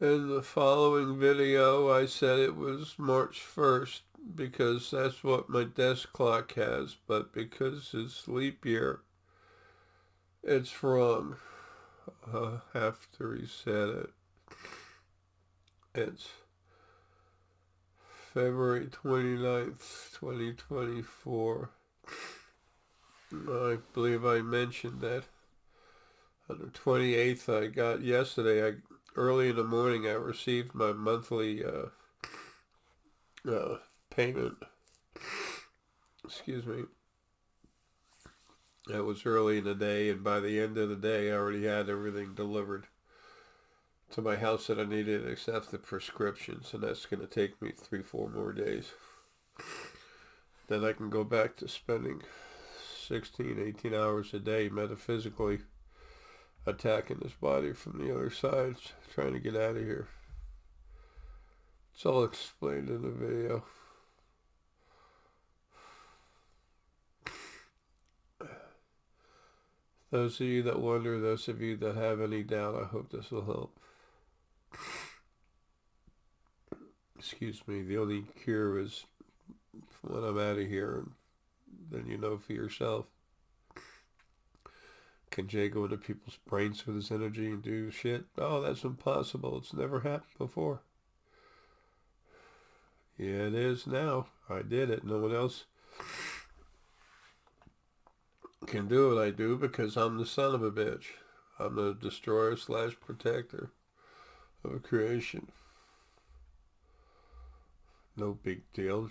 In the following video, I said it was March 1st because that's what my desk clock has, but because it's leap year, it's wrong. I have to reset it. It's February 29th, 2024. I believe I mentioned that on the 28th, I got yesterday, early in the morning, I received my monthly payment. Excuse me. That was early in the day, and by the end of the day, I already had everything delivered to my house that I needed, except the prescriptions, and that's going to take me 3, 4 more days. Then I can go back to spending 16, 18 hours a day metaphysically attacking this body from the other side, trying to get out of here. It's all explained in the video. Those of you that wonder, those of you that have any doubt, I hope this will help. Excuse me, the only cure is when I'm out of here, and then you know for yourself. Can Jay go into people's brains with his energy and do shit? Oh, that's impossible. It's never happened before. Yeah, it is now. I did it. No one else can do what I do because I'm the son of a bitch. I'm the destroyer slash protector of a creation. No big deal.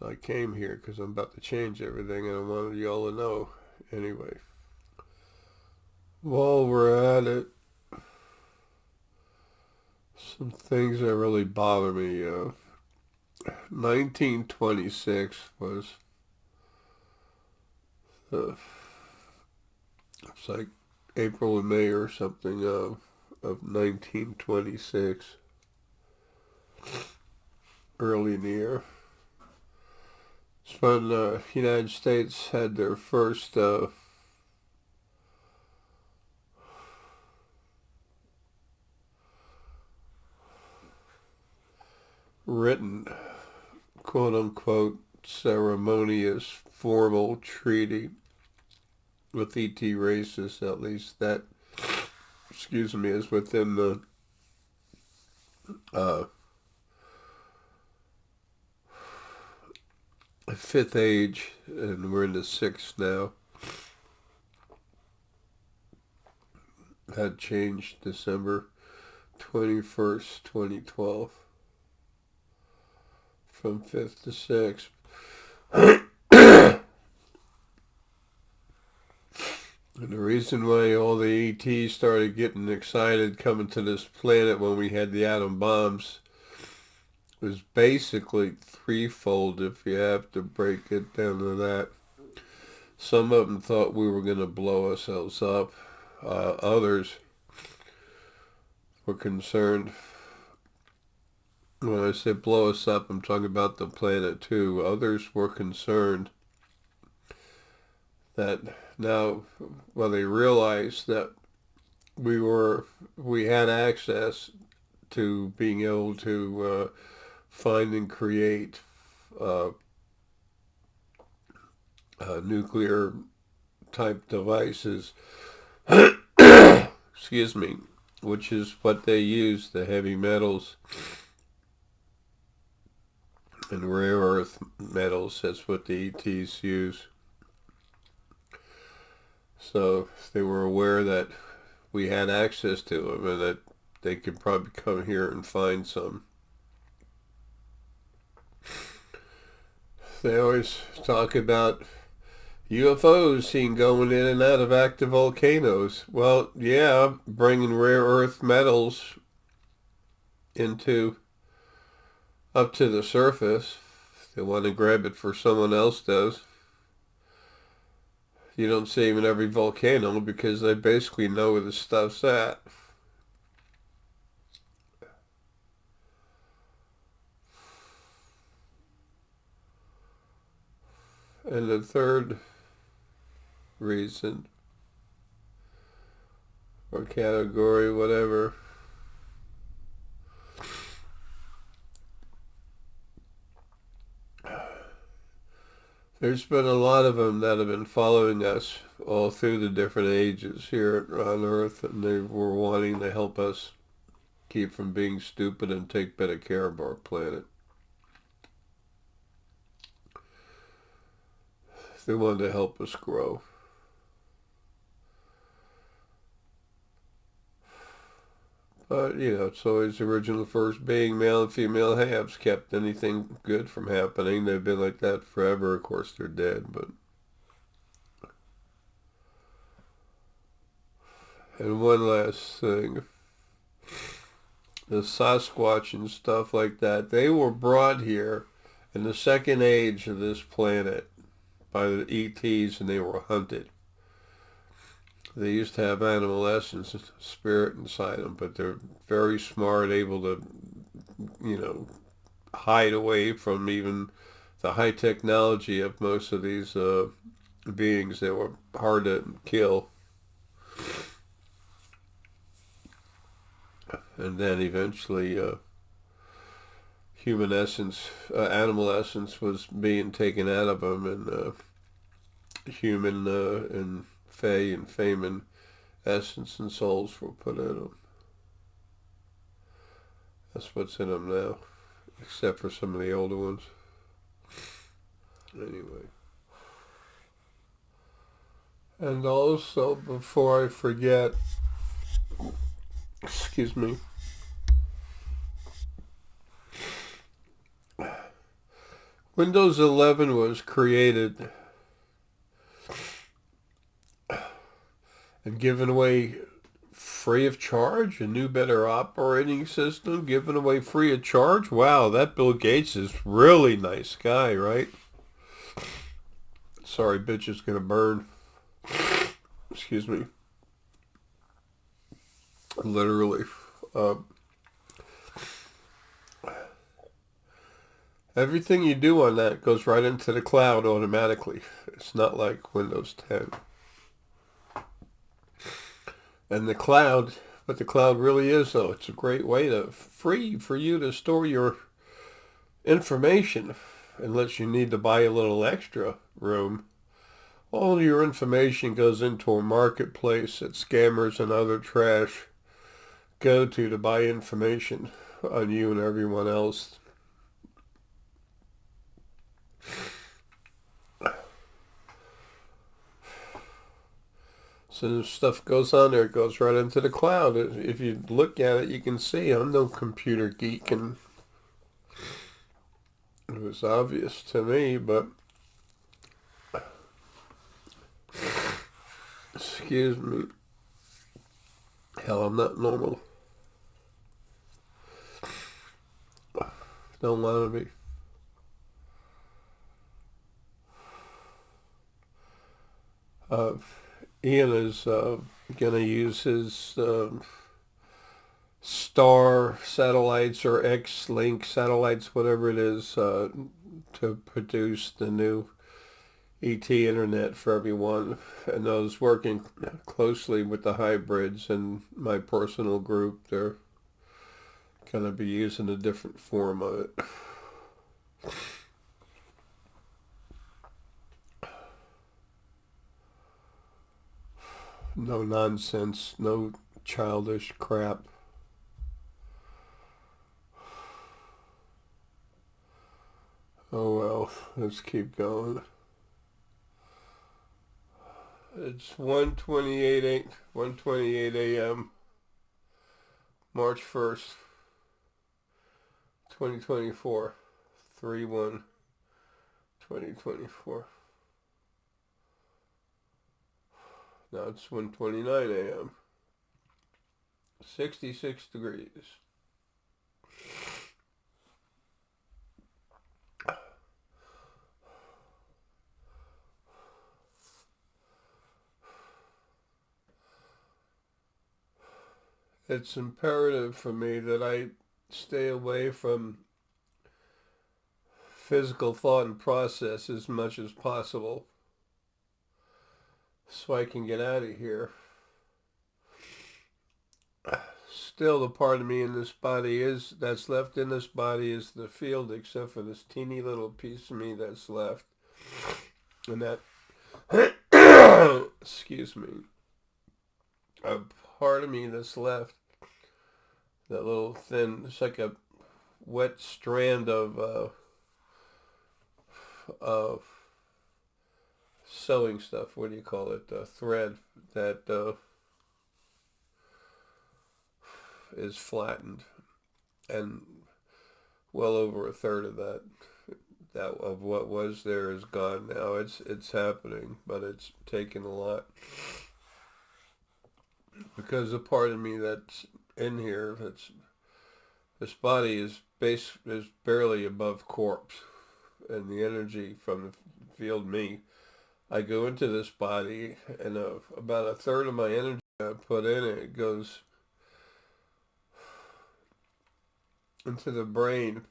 I came here because I'm about to change everything and I wanted y'all to know. Anyway, while we're at it, some things that really bother me. 1926 was it's like April and May or something of 1926, early in the year. It's when the United States had their first written, quote unquote, ceremonious formal treaty with ET races, at least that, excuse me, is within the fifth age, and we're in the sixth now. Had changed December 21st, 2012, from fifth to sixth. And the reason why all the ETs started getting excited coming to this planet when we had the atom bombs was basically threefold, if you have to break it down to that. Some of them thought we were going to blow ourselves up. Others were concerned. When I say blow us up, I'm talking about the planet too. Others were concerned that now, well, they realized that we had access to being able to find and create nuclear type devices. Excuse me, which is what they use, the heavy metals and rare earth metals. That's what the ETs use. So they were aware that we had access to them and that they could probably come here and find some. They always talk about UFOs seen going in and out of active volcanoes. Well, yeah, bringing rare earth metals into up to the surface. They want to grab it for someone else does. You don't see them in every volcano because they basically know where the stuff's at. And the third reason, or category, whatever. There's been a lot of them that have been following us all through the different ages here on Earth, and they were wanting to help us keep from being stupid and take better care of our planet. They wanted to help us grow. But, it's always the original first being, male and female halves, kept anything good from happening. They've been like that forever. Of course, they're dead, but... And one last thing. The Sasquatch and stuff like that, they were brought here in the second age of this planet by the ETs, and they were hunted. They used to have animal essence, spirit inside them, but they're very smart, able to, hide away from even the high technology of most of these beings that were hard to kill. And then eventually human essence, animal essence was being taken out of them, and human and Fey and Feynman essence and souls were put in them. That's what's in them now, except for some of the older ones. Anyway. And also, before I forget, excuse me, Windows 11 was created and given away free of charge. A new, better operating system given away free of charge. Wow, that Bill Gates is really nice guy, right? Sorry, bitch is gonna burn. Excuse me. Literally. Everything you do on that goes right into the cloud automatically. It's not like Windows 10. And the cloud, what the cloud really is, though, it's a great way for you to store your information, unless you need to buy a little extra room. All your information goes into a marketplace that scammers and other trash go to buy information on you and everyone else. So the stuff goes on there, it goes right into the cloud. If you look at it, you can see I'm no computer geek, and it was obvious to me, but excuse me. Hell, I'm not normal. Don't want to be. Ian is going to use his Star satellites or X-Link satellites, whatever it is, to produce the new ET internet for everyone. And those working closely with the hybrids and my personal group, they're going to be using a different form of it. No nonsense, no childish crap. Oh well, let's keep going. It's 1:28 a.m. March 1st, 2024. 3/1/2024. Now it's 1:29 a.m. 66 degrees. It's imperative for me that I stay away from physical thought and process as much as possible, so I can get out of here. Still, the part of me in this body that's left in this body is the field, except for this teeny little piece of me that's left. And that, excuse me, a part of me that's left, that little thin, it's like a wet strand of sewing stuff. What do you call it? Thread that is flattened, and well over a third of that of what was there is gone now. It's happening, but it's taken a lot, because the part of me that's in here, that's this body is barely above corpse, and the energy from the field me, I go into this body, and about a third of my energy I put in it goes into the brain,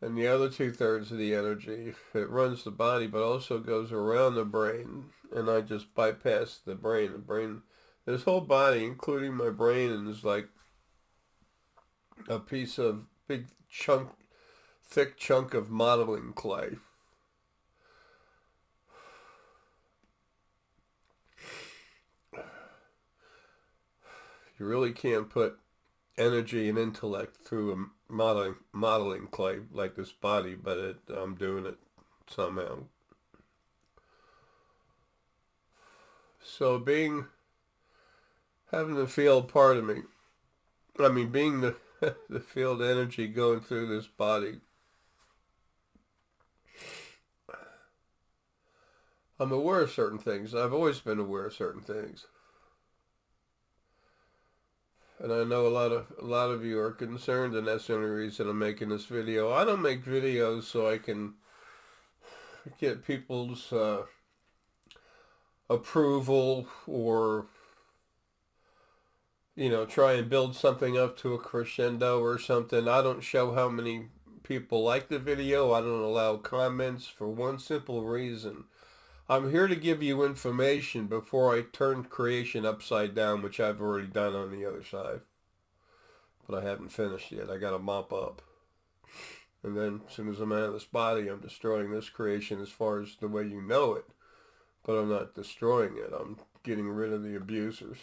and the other two-thirds of the energy, it runs the body, but also goes around the brain, and I just bypass the brain. The brain, this whole body, including my brain, is like a piece of thick chunk of modeling clay. You really can't put energy and intellect through a modeling clay like this body, but I'm doing it somehow. So having the field part of me, I mean being the the field energy going through this body, I'm aware of certain things. I've always been aware of certain things. And I know a lot of you are concerned, and that's the only reason I'm making this video. I don't make videos so I can get people's approval, or try and build something up to a crescendo or something. I don't show how many people like the video. I don't allow comments for one simple reason. I'm here to give you information before I turn creation upside down, which I've already done on the other side. But I haven't finished yet. I got to mop up. And then as soon as I'm out of this body, I'm destroying this creation as far as the way you know it. But I'm not destroying it. I'm getting rid of the abusers.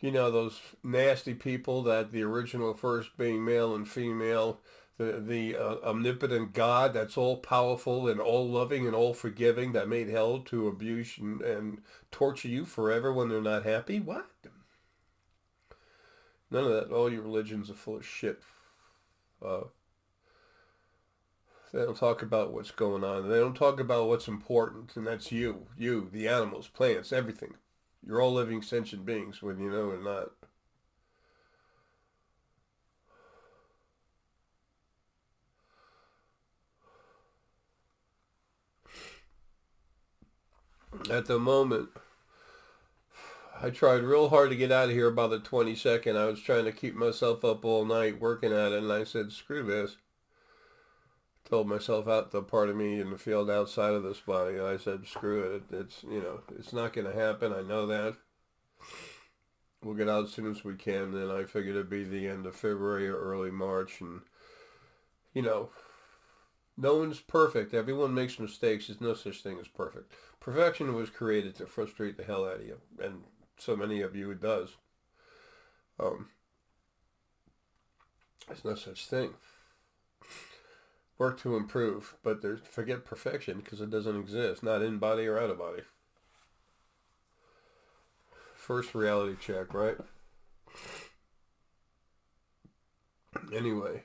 You know, those nasty people that the original first being male and female, the omnipotent God that's all powerful and all loving and all forgiving, that made hell to abuse and torture you forever when they're not happy? What? None of that. All your religions are full of shit. They don't talk about what's going on. They don't talk about what's important, and that's you, the animals, plants, everything. You're all living sentient beings, whether you know it or not. At the moment, I tried real hard to get out of here about the 22nd. I was trying to keep myself up all night working at it, and I said, screw this. Told myself out the part of me in the field outside of this body. I said, screw it. It's not going to happen. I know that. We'll get out as soon as we can. Then I figured it'd be the end of February or early March. And, no one's perfect. Everyone makes mistakes. There's no such thing as perfect. Perfection was created to frustrate the hell out of you. And so many of you it does. There's no such thing. Work to improve, but forget perfection, because it doesn't exist. Not in body or out of body. First reality check, right? Anyway.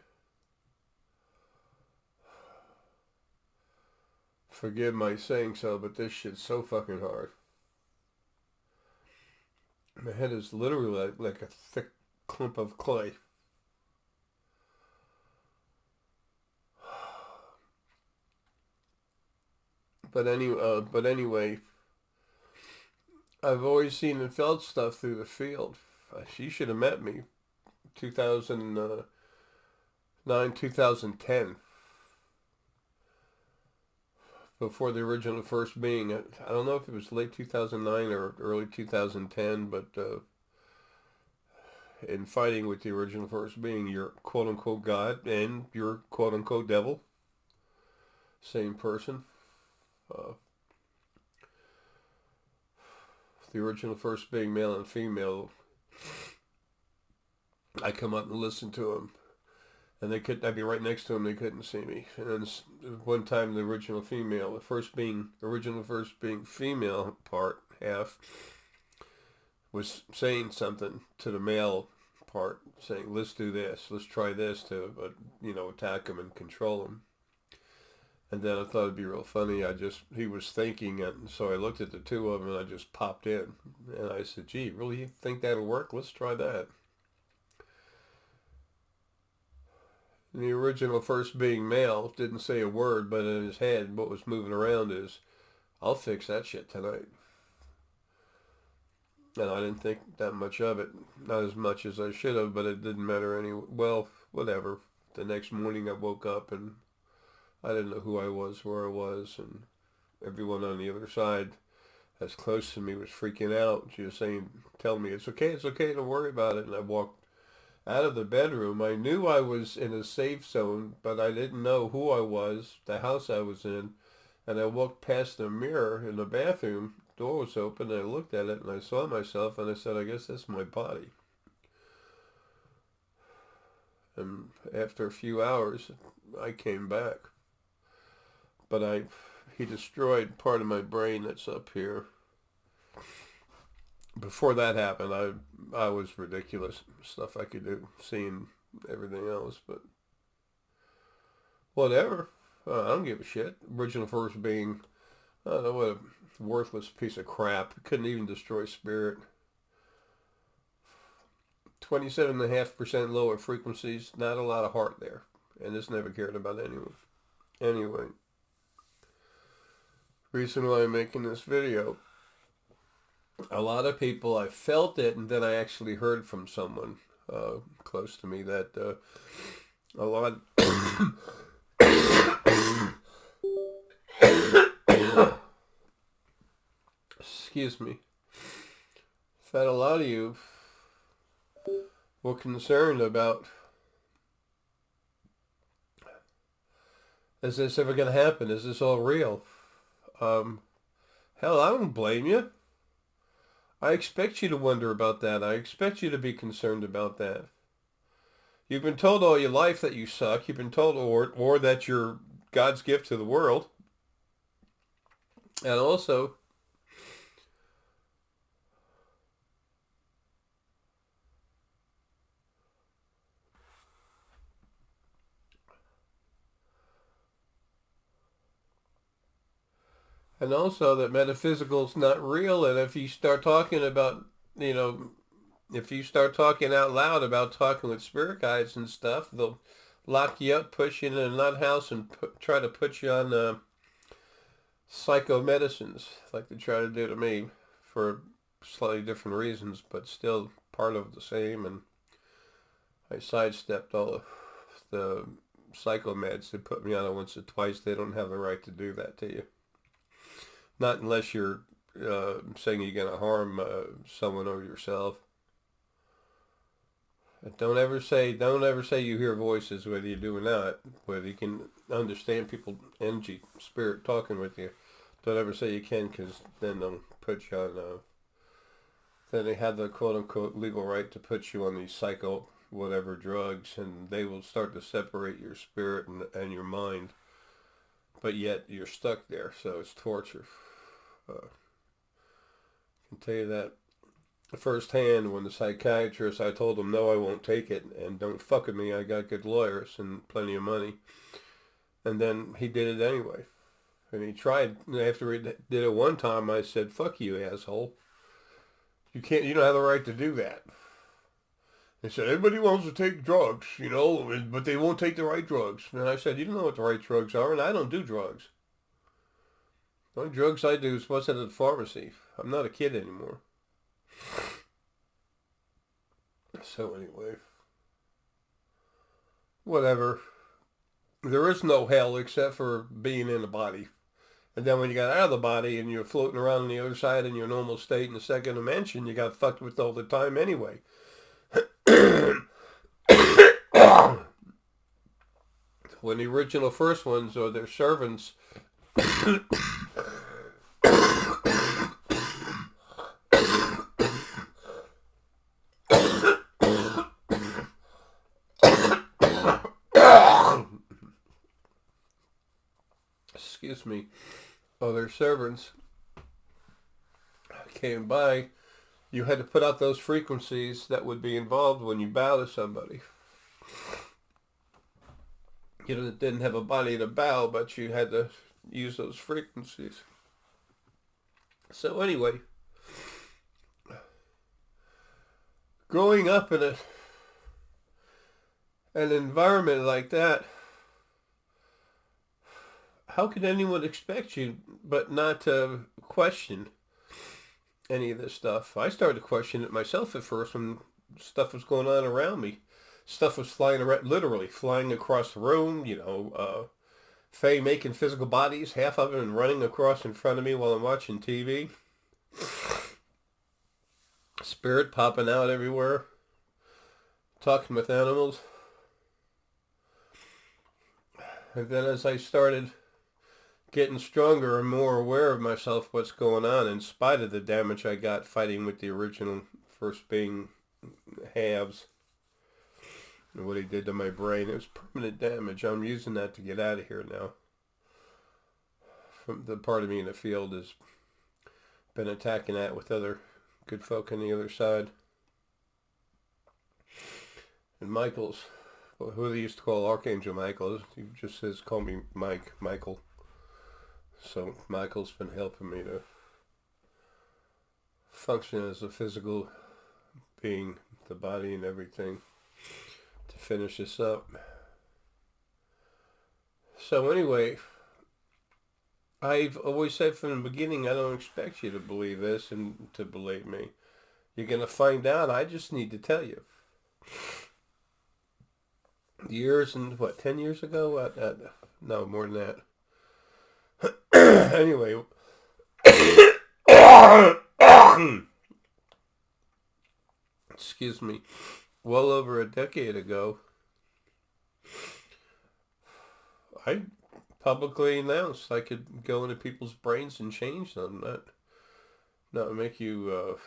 Forgive my saying so, but this shit's so fucking hard. My head is literally like a thick clump of clay. But anyway, I've always seen and felt stuff through the field. She should have met me, 2009, 2010. Before the original first being. I don't know if it was late 2009 or early 2010, but in fighting with the original first being, your quote-unquote God and your quote-unquote devil. Same person. Uh, the original first being, male and female, I come up and listen to them. And I'd be right next to them, they couldn't see me. And then one time the original first being female part, half, was saying something to the male part, saying, let's do this, let's try this to, attack him and control him. And then I thought it'd be real funny. He was thinking it, and so I looked at the two of them and I just popped in. And I said, gee, really you think that'll work? Let's try that. And the original first being male didn't say a word, but in his head what was moving around is, I'll fix that shit tonight. And I didn't think that much of it. Not as much as I should have, but it didn't matter anyway. Well, whatever. The next morning I woke up and I didn't know who I was, where I was, and everyone on the other side as close to me was freaking out. She was saying, tell me, it's okay, don't worry about it. And I walked out of the bedroom. I knew I was in a safe zone, but I didn't know who I was, the house I was in. And I walked past the mirror in the bathroom. Door was open, and I looked at it, and I saw myself, and I said, I guess that's my body. And after a few hours, I came back. But he destroyed part of my brain that's up here. Before that happened, I was ridiculous. Stuff I could do, seeing everything else, but whatever. I don't give a shit. Original first being, I don't know, what a worthless piece of crap. Couldn't even destroy spirit. 27.5% lower frequencies. Not a lot of heart there. And this never cared about anyone. Anyway. Reason why I'm making this video. A lot of people, I felt it, and then I actually heard from someone close to me that a lot... Excuse me. That a lot of you were concerned about, is this ever going to happen? Is this all real? Hell, I don't blame you. I expect you to wonder about that. I expect you to be concerned about that. You've been told all your life that you suck. You've been told or that you're God's gift to the world. And also, that metaphysical's not real. And if you start talking about, if you start talking out loud about talking with spirit guides and stuff, they'll lock you up, push you in a nut house, and try to put you on psychomedicines, like they try to do to me, for slightly different reasons, but still part of the same. And I sidestepped all of the psychomeds. They put me on it once or twice. They don't have the right to do that to you. Not unless you're saying you're going to harm someone or yourself. Don't ever say you hear voices, whether you do or not, whether you can understand people, energy, spirit talking with you. Don't ever say you can, because then they'll put you on, then they have the quote-unquote legal right to put you on these psycho whatever drugs, and they will start to separate your spirit and your mind. But yet you're stuck there, so it's torture. I can tell you that firsthand. When the psychiatrist, I told him, no, I won't take it, and don't fuck with me, I got good lawyers and plenty of money. And then he did it anyway. And he tried. After he did it one time, I said, fuck you, asshole. You don't have the right to do that. He said, everybody wants to take drugs, but they won't take the right drugs. And I said, you don't know what the right drugs are, and I don't do drugs. The only drugs I do is what's at the pharmacy. I'm not a kid anymore. So anyway, whatever. There is no hell except for being in the body. And then when you got out of the body and you're floating around on the other side in your normal state in the second dimension, you got fucked with all the time anyway. when the original first ones or their servants excuse me, or their servants came by, you had to put out those frequencies that would be involved when you bow to somebody. You didn't have a body to bow, but you had to use those frequencies. So anyway, growing up in an environment like that, how could anyone expect you but not to question any of this stuff? I started to question it myself at first when stuff was going on around me. Stuff was flying around, literally flying across the room, Faye making physical bodies, half of them running across in front of me while I'm watching TV. Spirit popping out everywhere. Talking with animals. And then as I started getting stronger and more aware of myself, what's going on, in spite of the damage I got fighting with the original first being halves, and what he did to my brain, it was permanent damage. I'm using that to get out of here now. From the part of me in the field has been attacking that with other good folk on the other side. And Michael's, who they used to call Archangel Michael, he just says, call me Michael. So Michael's been helping me to function as a physical being, the body and everything, to finish this up. So anyway, I've always said from the beginning, I don't expect you to believe this and to believe me. You're going to find out. I just need to tell you. Years and 10 years ago? No, more than that. Anyway. Excuse me. Well over a decade ago, I publicly announced I could go into people's brains and change them. Not make you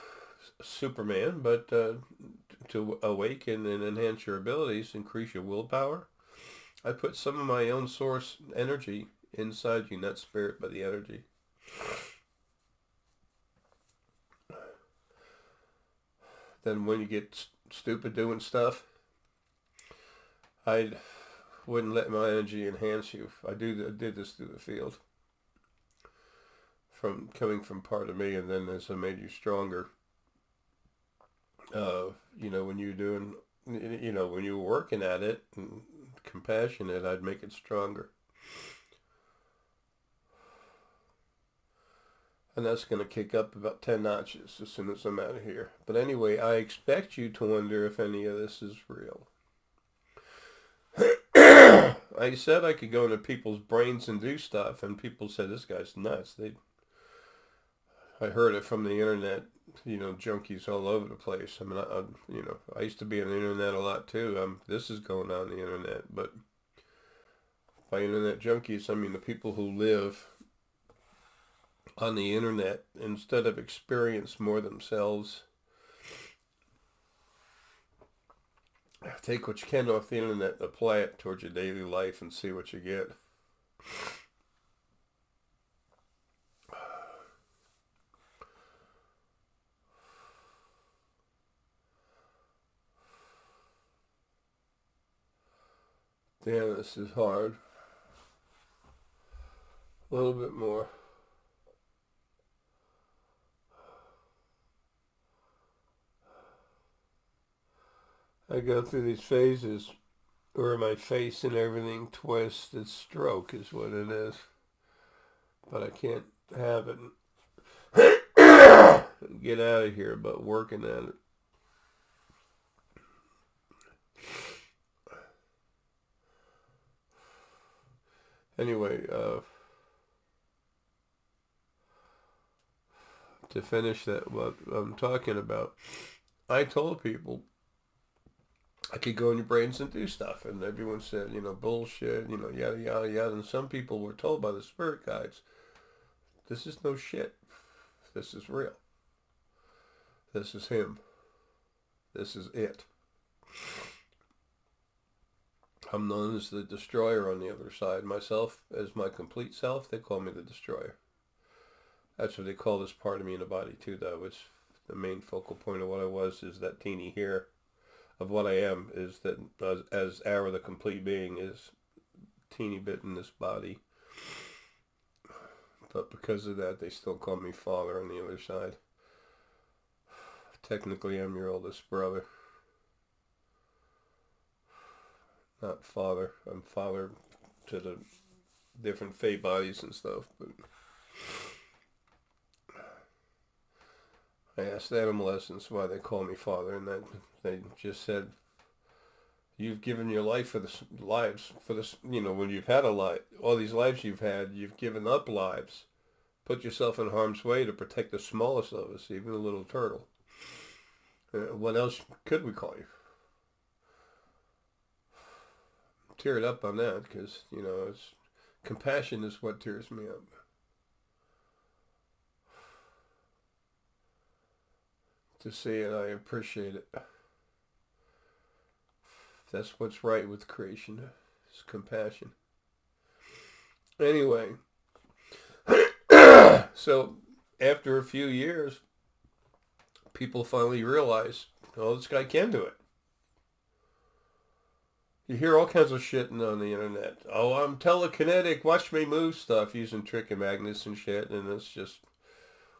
Superman, but to awaken and enhance your abilities, increase your willpower. I put some of my own source energy inside you, not spirit, but the energy. Then when you get stupid doing stuff, I wouldn't let my energy enhance you. I did this through the field. Coming from part of me, and then as I made you stronger, when you're doing, when you were working at it and compassionate, I'd make it stronger. And that's going to kick up about 10 notches as soon as I'm out of here. But anyway, I expect you to wonder if any of this is real. I said I could go into people's brains and do stuff, and people said, this guy's nuts. I heard it from the internet, junkies all over the place. I mean, I used to be on the internet a lot too. This is going on the internet, but by internet junkies, I mean the people who live on the internet instead of experience more themselves. Take what you can off the internet and apply it towards your daily life and see what you get. Damn, this is hard. A little bit more. I go through these phases where my face and everything twists. It's stroke is what it is. But I can't have it. Get out of here, but working at it. Anyway, to finish that, what I'm talking about, I told people I could go in your brains and do stuff. And everyone said, bullshit, yada, yada, yada. And some people were told by the spirit guides, this is no shit. This is real. This is him. This is it. I'm known as the destroyer on the other side. Myself, as my complete self, they call me the destroyer. That's what they call this part of me in the body too, though. It's the main focal point of what I was is that teeny hair of what I am is that as Ara, the complete being, is teeny bit in this body. But because of that, they still call me father on the other side. Technically, I'm your oldest brother. Not father. I'm father to the different fey bodies and stuff, but I asked animal essence why they call me father, and they just said, you've given your life for this lives for this. When you've had a life, all these lives you've had, you've given up lives, put yourself in harm's way to protect the smallest of us, even a little turtle. What else could we call you? Teared up on that because it's compassion is what tears me up. To see it, I appreciate it. That's what's right with creation. It's compassion. Anyway, so after a few years, people finally realize, oh, this guy can do it. You hear all kinds of shit on the internet. Oh, I'm telekinetic, watch me move stuff using trick and magnets and shit, and it's just,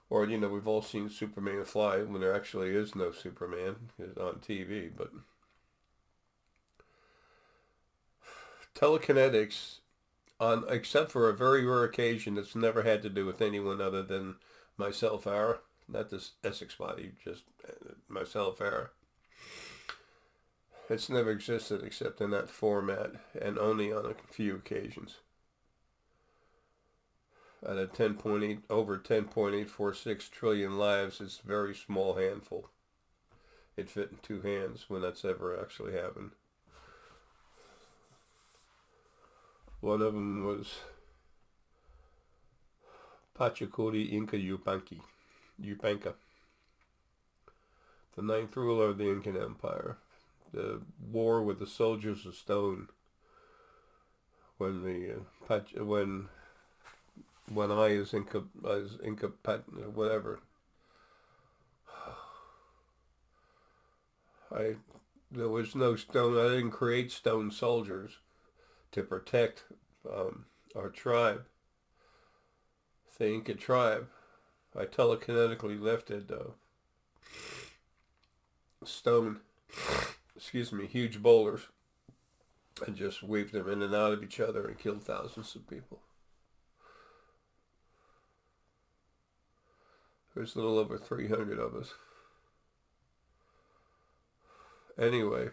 or we've all seen Superman fly when there actually is no Superman on TV, but telekinetics, except for a very rare occasion that's never had to do with anyone other than myself, Ara, not this Essex body, just myself, Ara. It's never existed except in that format and only on a few occasions. Out of over 10.846 trillion lives, it's a very small handful. It fit in 2 hands when that's ever actually happened. One of them was Pachacuri Inca Yupanka, the 9th ruler of the Incan Empire. The war with the soldiers of stone. When I as Inca whatever. There was no stone. I didn't create stone soldiers to protect our tribe, the Inca tribe. I telekinetically lifted stone. Huge boulders, and just weaved them in and out of each other and killed thousands of people. There's a little over 300 of us. Anyway,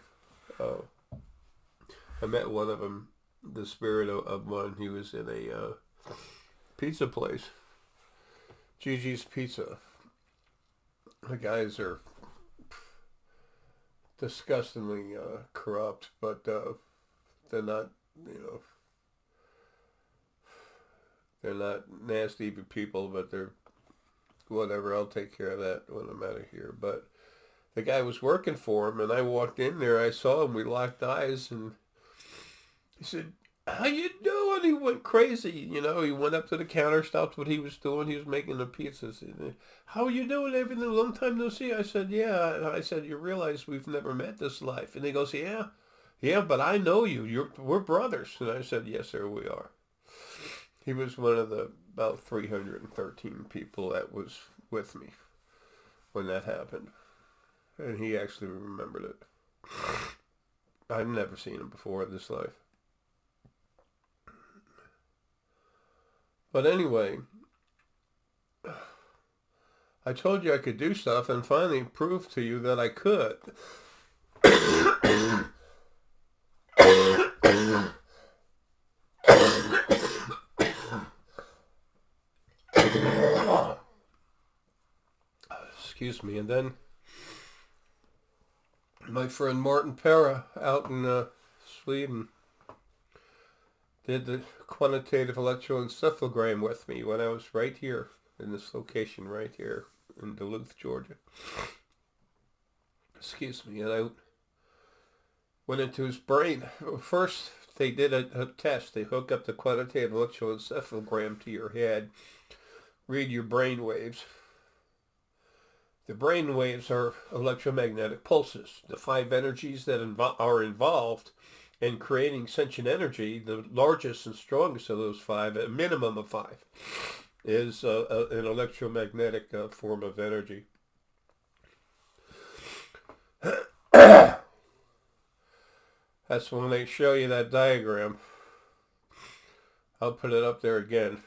I met one of them, the spirit of one. He was in a pizza place, Gigi's Pizza. The guys are disgustingly corrupt, but they're not, they're not nasty people, but they're whatever. I'll take care of that when I'm out of here. But the guy was working for him, and I walked in there. I saw him. We locked eyes, and he said, "How you doing?" He went crazy. He went up to the counter, stopped what he was doing. He was making the pizzas. How are you doing? Everything? Long time no see. I said, yeah. I said, you realize we've never met this life? And he goes, yeah, but I know you. We're brothers. And I said, yes, sir, we are. He was one of the about 313 people that was with me when that happened. And he actually remembered it. I've never seen him before in this life. But anyway, I told you I could do stuff and finally proved to you that I could. Excuse me. And then My friend Martin Pera out in Sweden did the quantitative electroencephalogram with me when I was right here in this location right here in Duluth, Georgia. Excuse me. And I went into his brain. First, they did a test. They hook up the quantitative electroencephalogram to your head, read your brain waves. The brain waves are electromagnetic pulses. The 5 energies that are involved in creating sentient energy, the largest and strongest of those 5, a minimum of 5, is an electromagnetic form of energy. That's when they show you that diagram. I'll put it up there again.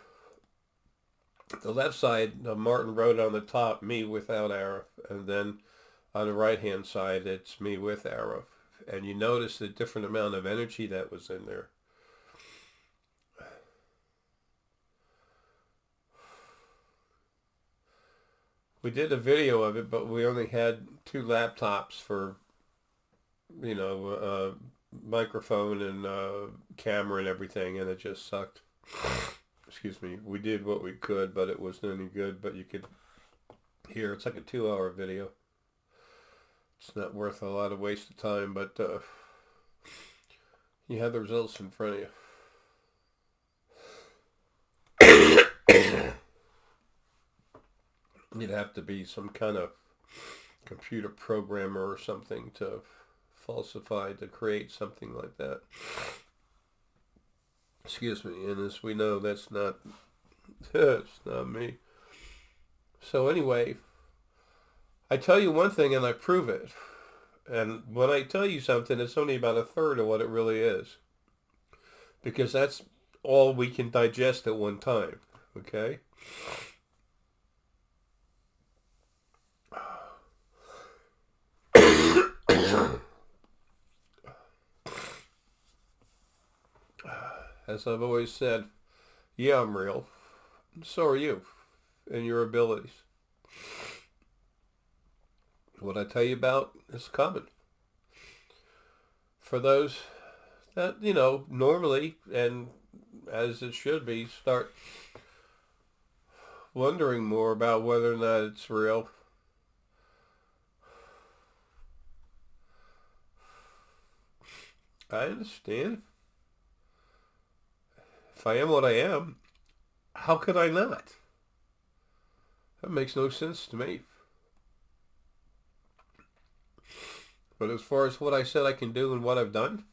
The left side, Martin wrote on the top, me without arrow. And then on the right-hand side, it's me with arrow. And you notice the different amount of energy that was in there. We did a video of it, but we only had 2 laptops for, microphone and camera and everything, and it just sucked. Excuse me. We did what we could, but it wasn't any good. But you could hear, it's like a 2-hour video. It's not worth a lot of waste of time, but you have the results in front of you. You'd have to be some kind of computer programmer or something to falsify, to create something like that. Excuse me, and as we know, that's not me. So anyway, I tell you one thing and I prove it. And when I tell you something, it's only about 1/3 of what it really is. Because that's all we can digest at one time. Okay? As I've always said, yeah, I'm real. So are you and your abilities. What I tell you about is coming. For those that, normally, and as it should be, start wondering more about whether or not it's real. I understand. If I am what I am, how could I not? That makes no sense to me. But as far as what I said I can do and what I've done,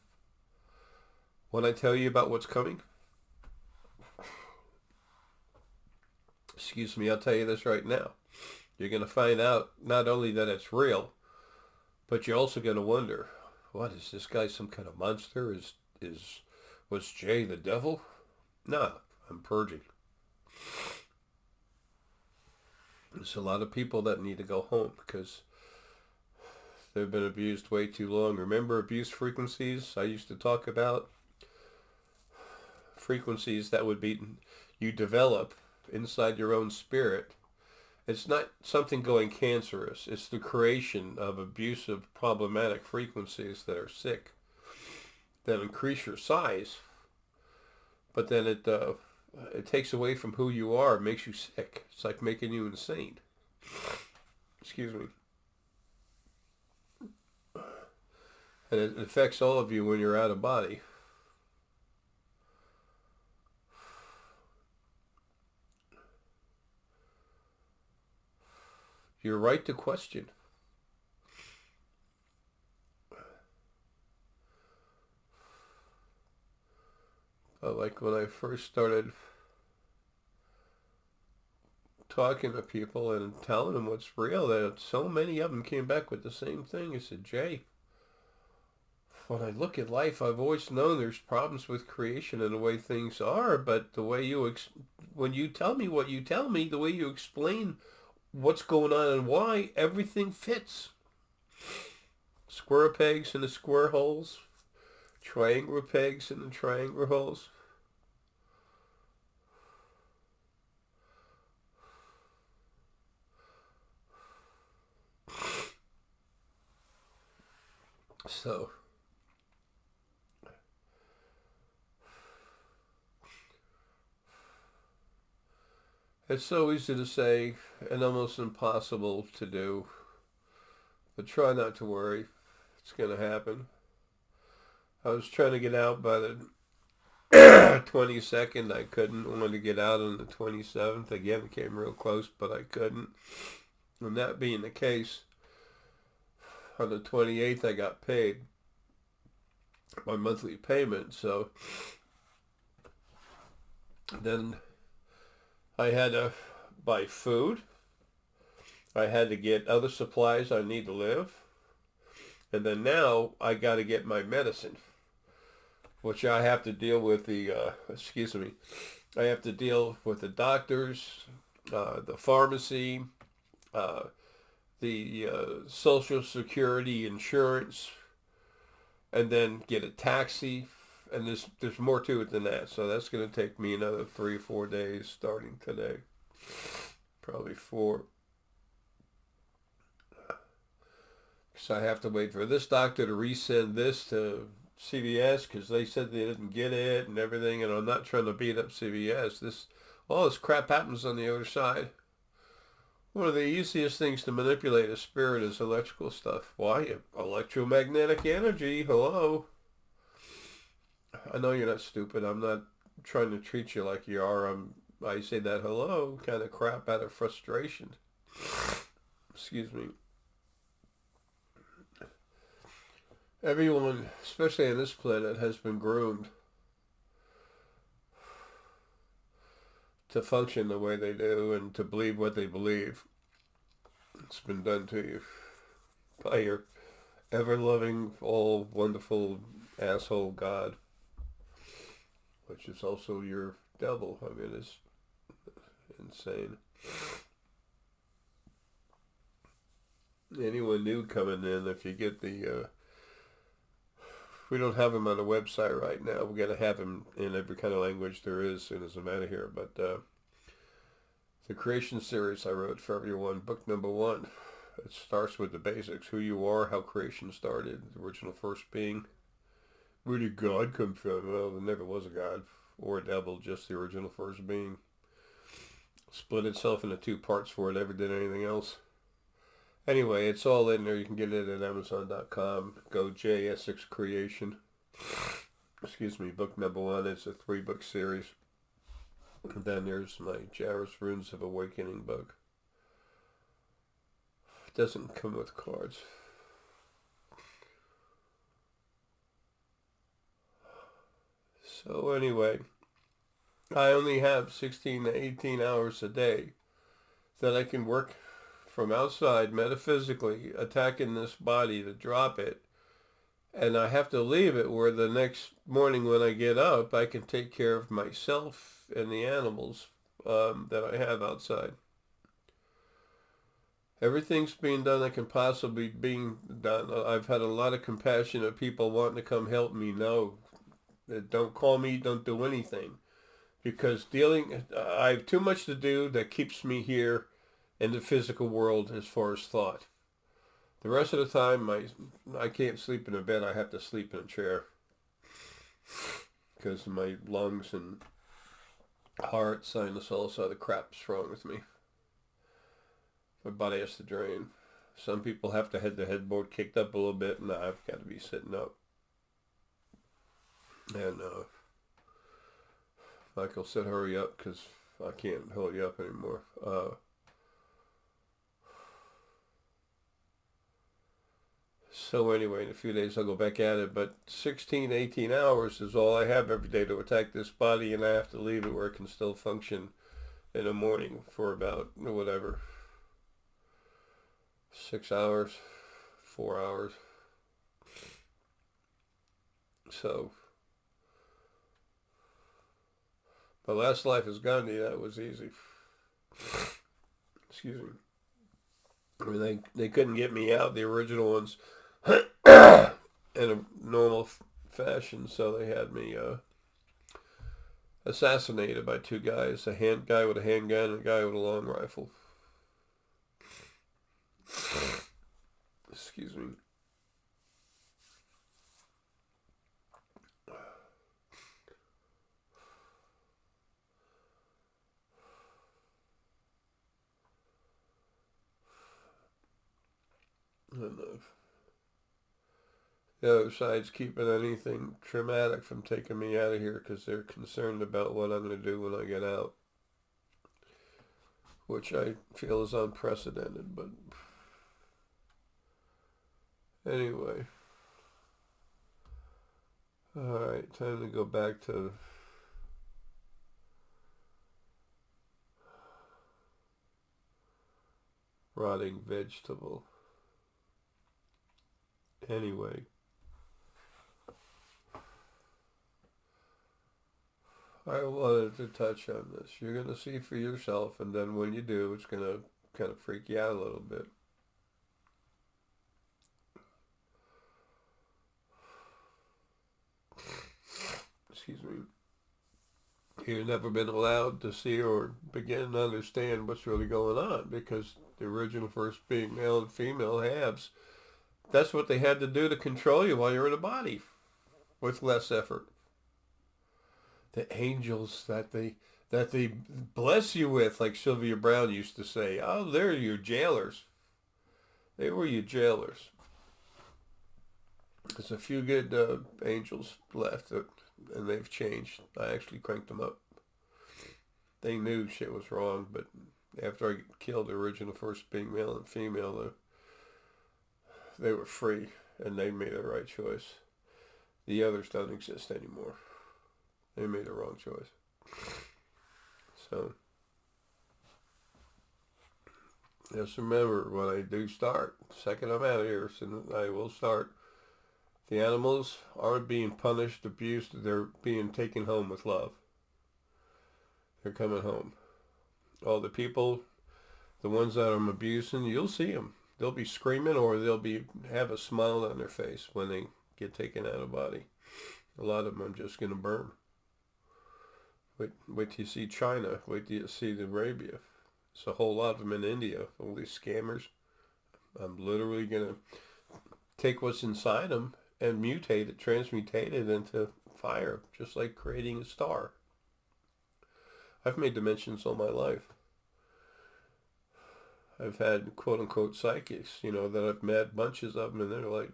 when I tell you about what's coming, excuse me, I'll tell you this right now. You're going to find out not only that it's real, but you're also going to wonder, what, is this guy some kind of monster? Was Jay the devil? No, I'm purging. There's a lot of people that need to go home because they've been abused way too long. Remember abuse frequencies I used to talk about? Frequencies that would be you develop inside your own spirit. It's not something going cancerous. It's the creation of abusive, problematic frequencies that are sick, that increase your size, but then it takes away from who you are. It makes you sick. It's like making you insane. Excuse me. And it affects all of you when you're out of body. You're right to question. Like when I first started talking to people and telling them what's real, that so many of them came back with the same thing. I said, Jay, when I look at life, I've always known there's problems with creation and the way things are, but the way when you tell me what you tell me, the way you explain what's going on and why, everything fits. Square pegs in the square holes, triangular pegs in the triangular holes. So it's so easy to say and almost impossible to do, but try not to worry. It's going to happen. I was trying to get out by the 22nd. I couldn't. I wanted to get out on the 27th. Again, it came real close, but I couldn't. And that being the case, on the 28th, I got paid my monthly payment. So then I had to buy food. I had to get other supplies I need to live. And then now I got to get my medicine, which I have to deal with I have to deal with the doctors, the pharmacy, the Social Security insurance, and then get a taxi. And there's more to it than that. So that's going to take me another 3 or 4 days starting today. Probably 4. So I have to wait for this doctor to resend this to CVS because they said they didn't get it and everything. And I'm not trying to beat up CVS. All this crap happens on the other side. One of the easiest things to manipulate a spirit is electrical stuff. Why? Electromagnetic energy. Hello. I know you're not stupid. I'm not trying to treat you like you are. I say that hello kind of crap out of frustration. Excuse me. Everyone, especially on this planet, has been groomed to function the way they do and to believe what they believe. It's been done to you by your ever-loving, all-wonderful asshole God, which is also your devil. I mean, it's insane. Anyone new coming in, if you get we don't have him on the website right now. We're going to have him in every kind of language there is as soon as I'm out of here. But the creation series I wrote for everyone, book number 1, it starts with the basics. Who you are, how creation started, the original first being. Where did God come from? Well, there never was a God or a devil, just the original first being. Split itself into 2 parts before it ever did anything else. Anyway, it's all in there. You can get it at Amazon.com. Go JSX Creation. Excuse me, book number 1. It's a 3-book series. And then there's my Jairus Runes of Awakening book. It doesn't come with cards. So anyway, I only have 16 to 18 hours a day that I can work from outside metaphysically, attacking this body to drop it. And I have to leave it where the next morning when I get up, I can take care of myself and the animals that I have outside. Everything's being done that can possibly be done. I've had a lot of compassionate people wanting to come help me. No, don't call me, don't do anything. Because I have too much to do that keeps me here in the physical world as far as thought. The rest of the time, I can't sleep in a bed. I have to sleep in a chair because of my lungs and heart, sinus, all this other crap's wrong with me. My body has to drain. Some people have to have the headboard kicked up a little bit, and I've got to be sitting up. And Michael said, hurry up, because I can't hold you up anymore. So anyway, in a few days I'll go back at it, but 16, 18 hours is all I have every day to attack this body, and I have to leave it where it can still function in the morning for about, whatever, 6 hours, 4 hours. So, my last life as Gandhi, that was easy. Excuse me. I mean, they couldn't get me out, the original ones, in a normal fashion, so they had me assassinated by 2 guys, guy with a handgun and a guy with a long rifle. Excuse me. And the other side's keeping anything traumatic from taking me out of here because they're concerned about what I'm going to do when I get out, which I feel is unprecedented. But anyway, all right, time to go back to rotting vegetable. Anyway, I wanted to touch on this. You're going to see for yourself, and then when you do, it's going to kind of freak you out a little bit. Excuse me. You've never been allowed to see or begin to understand what's really going on because the original first being male and female halves, that's what they had to do to control you while you're in a body with less effort. The angels that they bless you with, like Sylvia Brown used to say, oh, they're your jailers. They were your jailers. There's a few good angels left, and they've changed. I actually cranked them up. They knew shit was wrong, but after I killed the original first being male and female, they were free, and they made the right choice. The others don't exist anymore. They made the wrong choice. So, just remember, when I do start, second I'm out of here, so I will start, the animals aren't being punished, abused, they're being taken home with love. They're coming home. All the people, the ones that I'm abusing, you'll see them. They'll be screaming or they'll have a smile on their face when they get taken out of body. A lot of them I'm just going to burn. Wait till you see China. Wait till you see the Arabia. There's a whole lot of them in India. All these scammers. I'm literally going to take what's inside them and mutate it, transmutate it into fire, just like creating a star. I've made dimensions all my life. I've had quote-unquote psychics, that I've met bunches of them, and they're like,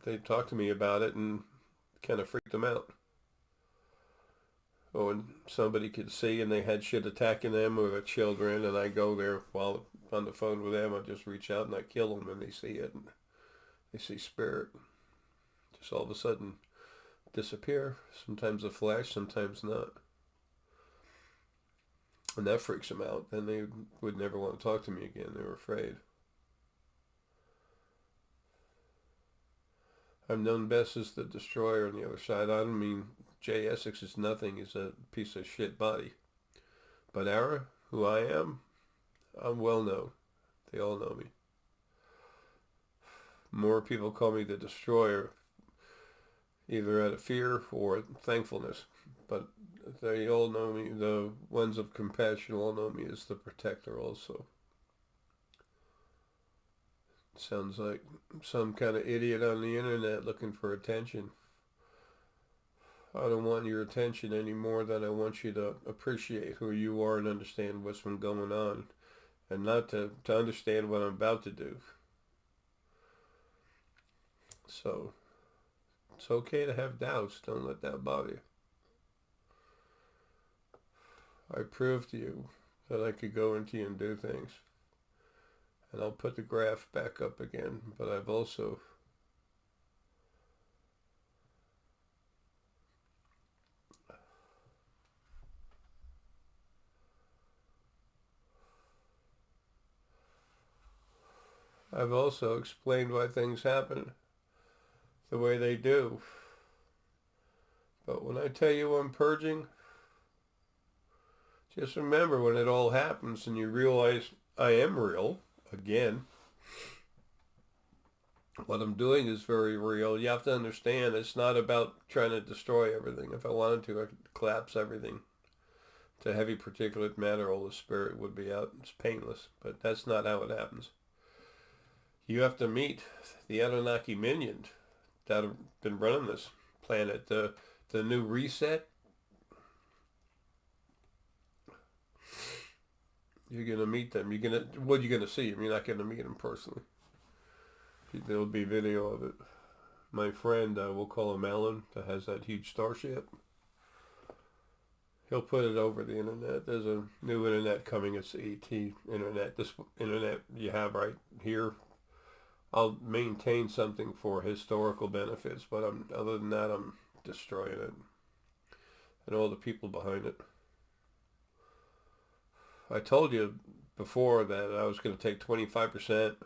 they talk to me about it and kind of freaked them out. Or when somebody could see and they had shit attacking them or their children, and I go there while on the phone with them, I just reach out and I kill them and they see it, and they see spirit. Just all of a sudden disappear. Sometimes a flash, sometimes not. And that freaks them out. Then they would never want to talk to me again. They were afraid. I'm known best as the destroyer on the other side. I don't mean Jay Essex is nothing. He's a piece of shit body. But Ara, who I am, I'm well known. They all know me. More people call me the destroyer, either out of fear or thankfulness. But they all know me. The ones of compassion all know me as the protector also. Sounds like some kind of idiot on the internet looking for attention. I don't want your attention any more than I want you to appreciate who you are and understand what's been going on, and not to understand what I'm about to do. So, it's okay to have doubts. Don't let that bother you. I proved to you that I could go into you and do things. And I'll put the graph back up again, but I've also explained why things happen the way they do. But when I tell you I'm purging, just remember when it all happens and you realize I am real, again, what I'm doing is very real. You have to understand it's not about trying to destroy everything. If I wanted to, I could collapse everything to heavy particulate matter. All the spirit would be out. It's painless, but that's not how it happens. You have to meet the Anunnaki minions that have been running this planet. The new reset. You're gonna meet them. What are you gonna see them? You're not gonna meet them personally. There'll be video of it. My friend, we'll call him Alan, that has that huge starship. He'll put it over the internet. There's a new internet coming. It's the ET internet. This internet you have right here. I'll maintain something for historical benefits, but other than that, I'm destroying it and all the people behind it. I told you before that I was going to take 25%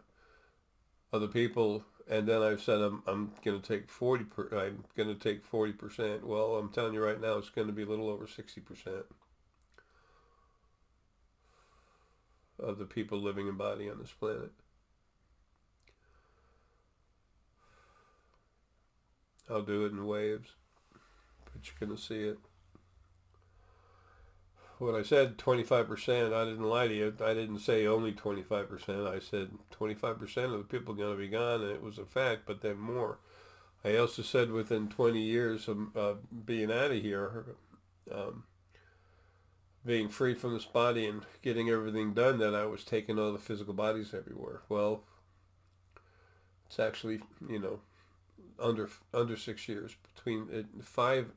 of the people, and then I've said I'm going to take 40%. I'm going to take 40%. Well, I'm telling you right now, it's going to be a little over 60% of the people living in body on this planet. I'll do it in waves, but you're going to see it. When I said 25%, I didn't lie to you. I didn't say only 25%. I said 25% of the people are going to be gone, and it was a fact, but then more. I also said within 20 years of being out of here, being free from this body and getting everything done, that I was taking all the physical bodies everywhere. Well, it's actually, under 6 years, between 5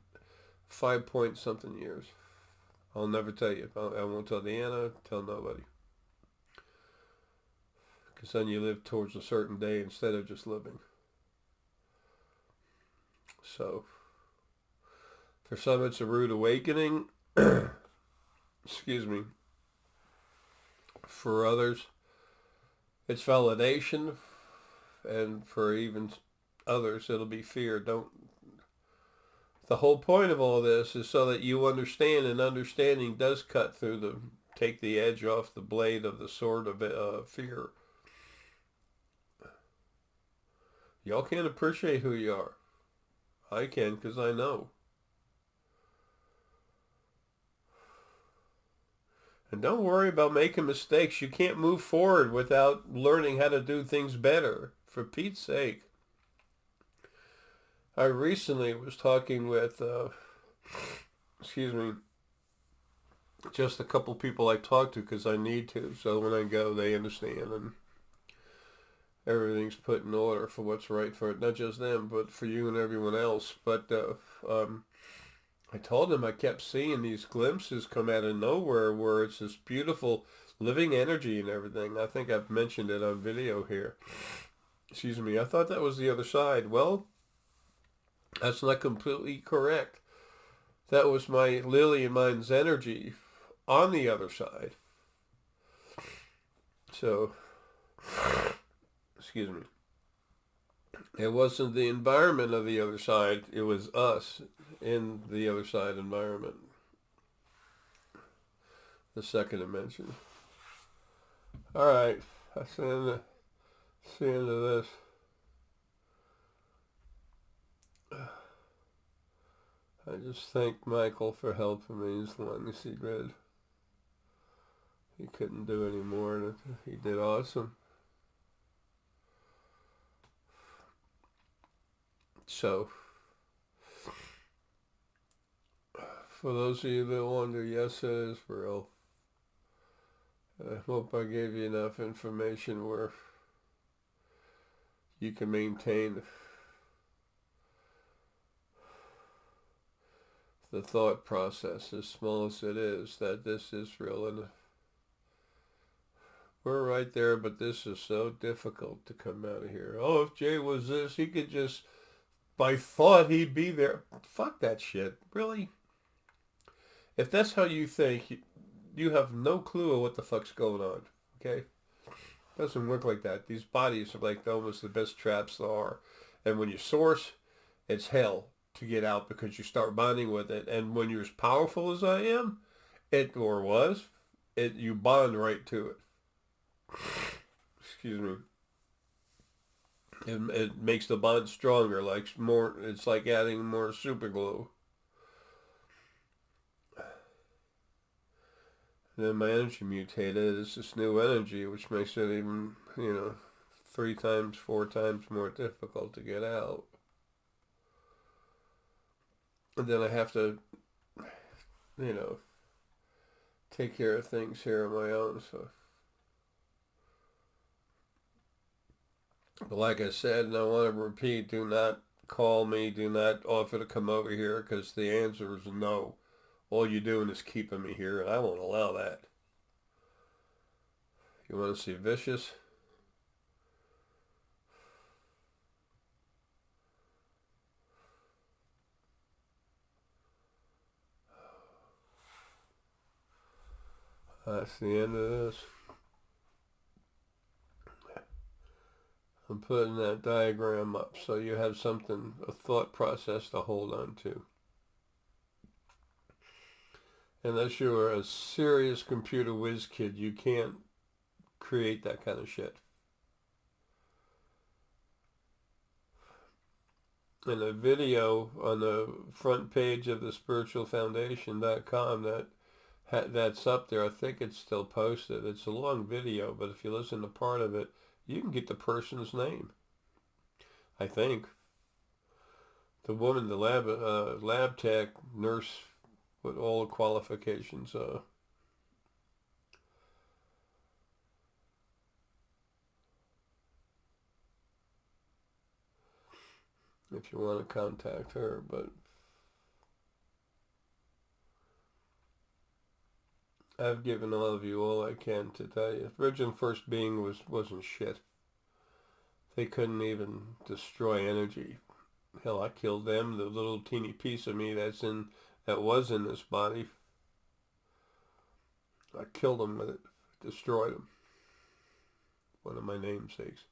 point something years. I'll never tell you. I won't tell Deanna, tell nobody. Because then you live towards a certain day instead of just living. So, for some it's a rude awakening. Excuse me. For others, it's validation. And for even others, it'll be fear. The whole point of all this is so that you understand, and understanding does cut through take the edge off the blade of the sword of fear. Y'all can't appreciate who you are. I can, because I know. And don't worry about making mistakes. You can't move forward without learning how to do things better. For Pete's sake. I recently was talking with, just a couple people I talk to because I need to. So when I go, they understand, and everything's put in order for what's right for not just them, but for you and everyone else. But I told them I kept seeing these glimpses come out of nowhere where it's this beautiful living energy and everything. I think I've mentioned it on video here. I thought that was the other side. Well, that's not completely correct. That was my Lily and mine's energy on the other side. So, excuse me. It wasn't the environment of the other side. It was us in the other side environment. The second dimension. All right. That's the end of this. I just thank Michael for helping me as long as he did. He couldn't do any more. He did awesome. So, for those of you that wonder, yes, it is real. I hope I gave you enough information where you can maintain the thought process, as small as it is, that this is real. And we're right there, but this is so difficult to come out of here. Oh, if Jay was this, he could just, by thought, he'd be there. Fuck that shit. Really? If that's how you think, you have no clue of what the fuck's going on. Okay? It doesn't work like that. These bodies are like almost the best traps there are. And when you source, it's hell to get out because you start bonding with it. And when you're as powerful as I am, you bond right to it. Excuse me. It makes the bond stronger, it's like adding more super glue. And then my energy mutated. It's this new energy, which makes it even, 3 times, 4 times more difficult to get out. And then I have to, take care of things here on my own. So, but like I said, and I want to repeat, do not call me, do not offer to come over here, because the answer is no. All you're doing is keeping me here, and I won't allow that. You want to see vicious? That's the end of this. I'm putting that diagram up so you have something, a thought process to hold on to. Unless you're a serious computer whiz kid, you can't create that kind of shit. And a video on the front page of the spiritualfoundation.com that's up there, I think it's still posted. It's a long video, but if you listen to part of it, you can get the person's name. I think. The woman, the lab tech, nurse, with all the qualifications. If you want to contact her, but I've given all of you all I can to tell you. Virgin First Being wasn't shit. They couldn't even destroy energy. Hell, I killed them. The little teeny piece of me that was in this body, I killed them with it, destroyed them. One of my namesakes.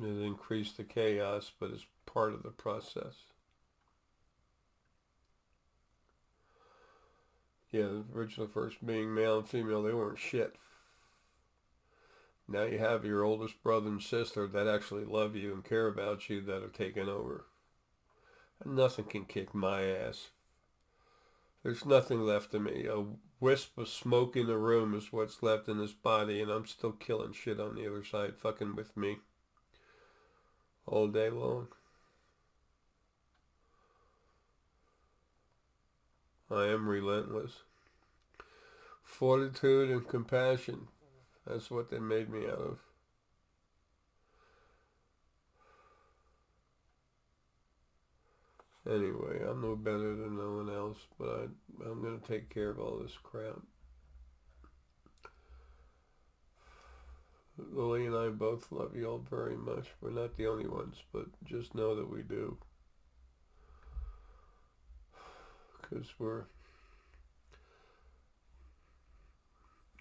It increased the chaos, but it's part of the process. Yeah, the original First Being, male and female, they weren't shit. Now you have your oldest brother and sister that actually love you and care about you that have taken over. And nothing can kick my ass. There's nothing left of me. A wisp of smoke in the room is what's left in this body, and I'm still killing shit on the other side, fucking with me. All day long. I am relentless. Fortitude and compassion. That's what they made me out of. Anyway, I'm no better than no one else, but I'm going to take care of all this crap. Lily and I both love you all very much. We're not the only ones, but just know that we do. Because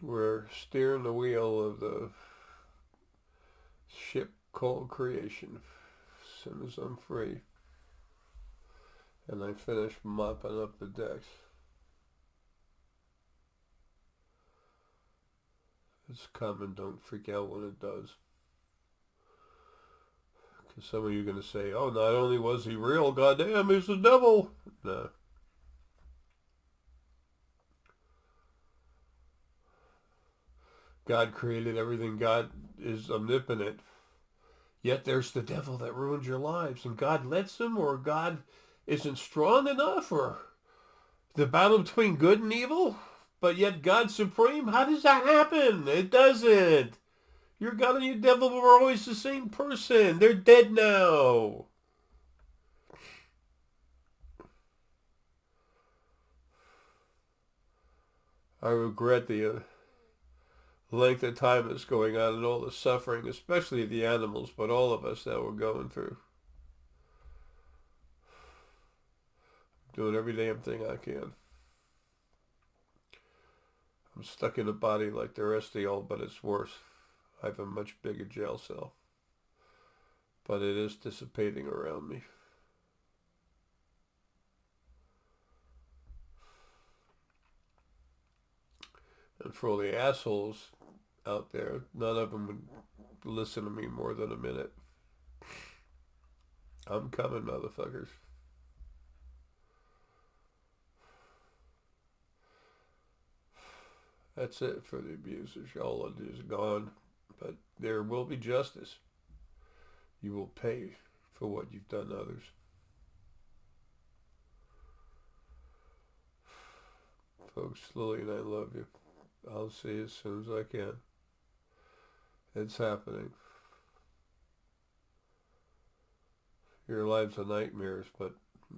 we're steering the wheel of the ship called creation. As soon as I'm free and I finish mopping up the decks, it's coming. Don't freak out when it does. Because some of you are going to say, oh, not only was he real, goddamn, he's the devil. No. God created everything. God is omnipotent. Yet there's the devil that ruins your lives. And God lets him, or God isn't strong enough, or the battle between good and evil, but yet God's supreme. How does that happen? It doesn't. Your God and your devil were always the same person. They're dead now. I regret the length of time that's going on and all the suffering, especially the animals, but all of us that we're going through. Doing every damn thing I can. I'm stuck in a body like the rest of y'all, but it's worse. I have a much bigger jail cell. But it is dissipating around me. And for all the assholes out there, none of them would listen to me more than a minute. I'm coming, motherfuckers. That's it for the abusers. All of it is gone. But there will be justice. You will pay for what you've done to others. folks. Lily and I love you. I'll see you as soon as I can. It's happening. Your life's a nightmares, but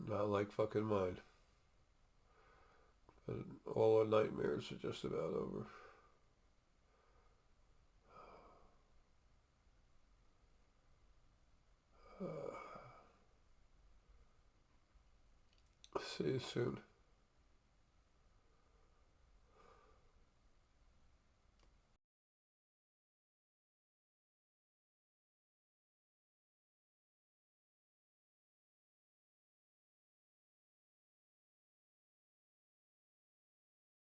not like fucking mine. But all our nightmares are just about over. See you soon.